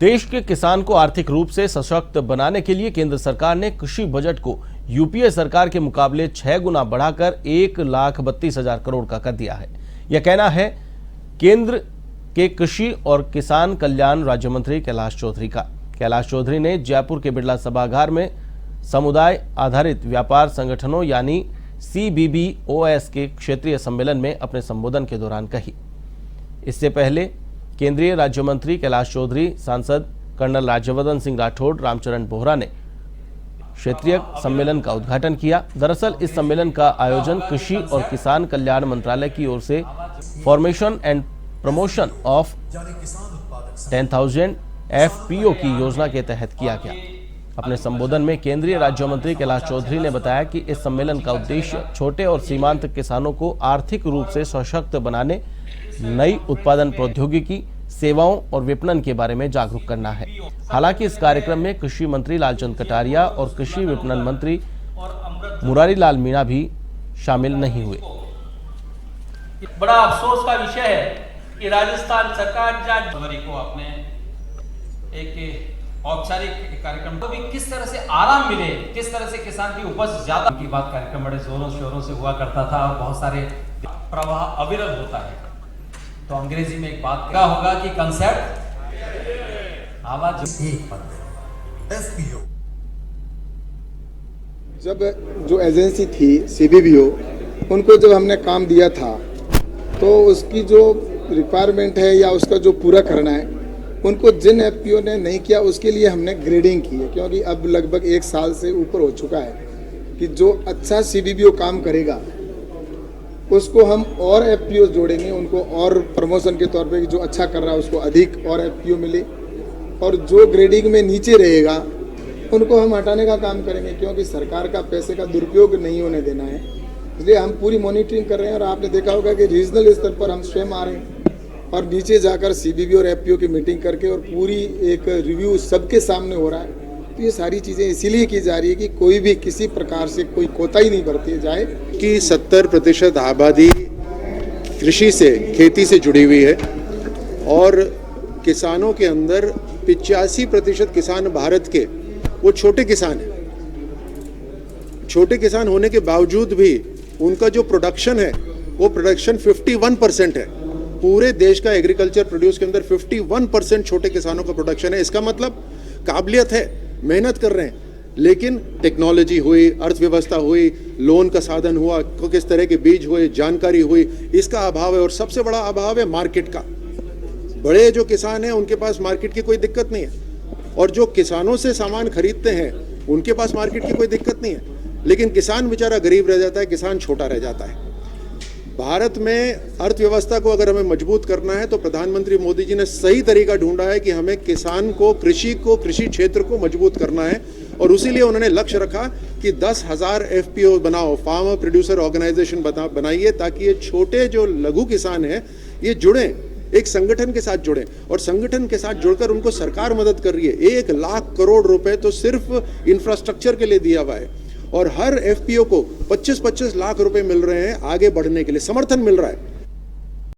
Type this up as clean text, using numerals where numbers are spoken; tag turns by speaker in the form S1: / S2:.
S1: देश के किसान को आर्थिक रूप से सशक्त बनाने के लिए केंद्र सरकार ने कृषि बजट को यूपीए सरकार के मुकाबले 6 गुना बढ़ाकर 1,32,000 करोड़ का कर दिया है। यह कहना है केंद्र के कृषि और किसान कल्याण राज्य मंत्री कैलाश चौधरी का। कैलाश चौधरी ने जयपुर के बिरला सभागार में समुदाय आधारित व्यापार संगठनों यानी CBBOS के क्षेत्रीय सम्मेलन में अपने संबोधन के दौरान कही। इससे पहले केंद्रीय राज्य मंत्री कैलाश चौधरी, सांसद कर्नल राज्यवर्धन सिंह राठौड़, रामचरण बोहरा ने क्षेत्रीय सम्मेलन का उद्घाटन किया। दरअसल इस सम्मेलन का आयोजन कृषि और किसान कल्याण मंत्रालय की ओर से formation and promotion of 10,000 FPO की योजना के तहत किया गया। अपने संबोधन में केंद्रीय राज्य मंत्री कैलाश चौधरी ने बताया कि इस सम्मेलन का उद्देश्य छोटे और सीमांत किसानों को आर्थिक रूप से सशक्त बनाने, नई उत्पादन प्रौद्योगिकी, सेवाओं और विपणन के बारे में जागरूक करना है। हालांकि इस कार्यक्रम में कृषि मंत्री लालचंद कटारिया और कृषि विपणन मंत्री मुरारी लाल मीणा भी शामिल नहीं हुए।
S2: बड़ा अफसोस का विषय है कि राजस्थान सरकार जनवरी को अपने एक औपचारिक कार्यक्रम को भी किस तरह से आराम मिले, किस तरह से किसान की उपज ज्यादा की बात कार्यक्रम बड़े जोरों शोरों से हुआ करता था और बहुत सारे प्रवाह अविरल होता है। तो अंग्रेजी में एक बात क्या होगा कि कंसेप्ट आवाज FPO।
S3: जब जो एजेंसी थी CBBO, उनको जब हमने काम दिया था तो उसकी जो रिक्वायरमेंट है या उसका जो पूरा करना है, उनको जिन FPO ने नहीं किया उसके लिए हमने ग्रेडिंग की है। क्योंकि अब लगभग 1 साल से ऊपर हो चुका है कि जो अच्छा CBBO काम करेगा उसको हम और FPO जोड़ेंगे, उनको और प्रमोशन के तौर पे जो अच्छा कर रहा है उसको अधिक और FPO मिले, और जो ग्रेडिंग में नीचे रहेगा उनको हम हटाने का काम करेंगे। क्योंकि सरकार का पैसे का दुरुपयोग नहीं होने देना है, इसलिए हम पूरी मॉनिटरिंग कर रहे हैं। और आपने देखा होगा कि रीजनल स्तर पर हम स्वयं आ रहे हैं और नीचे जाकर CBBO और FPO की मीटिंग करके और पूरी एक रिव्यू सबके सामने हो रहा है। तो ये सारी चीज़ें इसीलिए की जा रही है कि कोई भी किसी प्रकार से कोई कोताही नहीं बरती जाए।
S4: कि 70% आबादी कृषि से, खेती से जुड़ी हुई है और किसानों के अंदर 85% किसान भारत के वो छोटे किसान हैं। छोटे किसान होने के बावजूद भी उनका जो प्रोडक्शन है वो प्रोडक्शन 51% है। पूरे देश का एग्रीकल्चर प्रोड्यूस के अंदर 51% छोटे किसानों का प्रोडक्शन है। इसका मतलब काबिलियत है, मेहनत कर रहे हैं, लेकिन टेक्नोलॉजी हुई, अर्थव्यवस्था हुई, लोन का साधन हुआ, किस तरह के बीज हुए, जानकारी हुई, इसका अभाव है। और सबसे बड़ा अभाव है मार्केट का। बड़े जो किसान हैं उनके पास मार्केट की कोई दिक्कत नहीं है, और जो किसानों से सामान खरीदते हैं उनके पास मार्केट की कोई दिक्कत नहीं है, लेकिन किसान बेचारा गरीब रह जाता है, किसान छोटा रह जाता है। भारत में अर्थव्यवस्था को अगर हमें मजबूत करना है तो प्रधानमंत्री मोदी जी ने सही तरीका ढूंढा है कि हमें किसान को, कृषि क्षेत्र को मजबूत करना है। और उसीलिए उन्होंने लक्ष्य रखा कि 10,000 FPO बनाओ, फार्मर प्रोड्यूसर ऑर्गेनाइजेशन बनाइए, ताकि ये छोटे जो लघु किसान हैं ये जुड़ें, एक संगठन के साथ जुड़ें। और संगठन के साथ जुड़कर उनको सरकार मदद कर रही है। 1 लाख करोड़ रुपए तो सिर्फ इंफ्रास्ट्रक्चर के लिए दिया हुआ है, और हर FPO को 25-25 लाख रुपए मिल रहे हैं आगे बढ़ने के लिए, समर्थन मिल रहा है।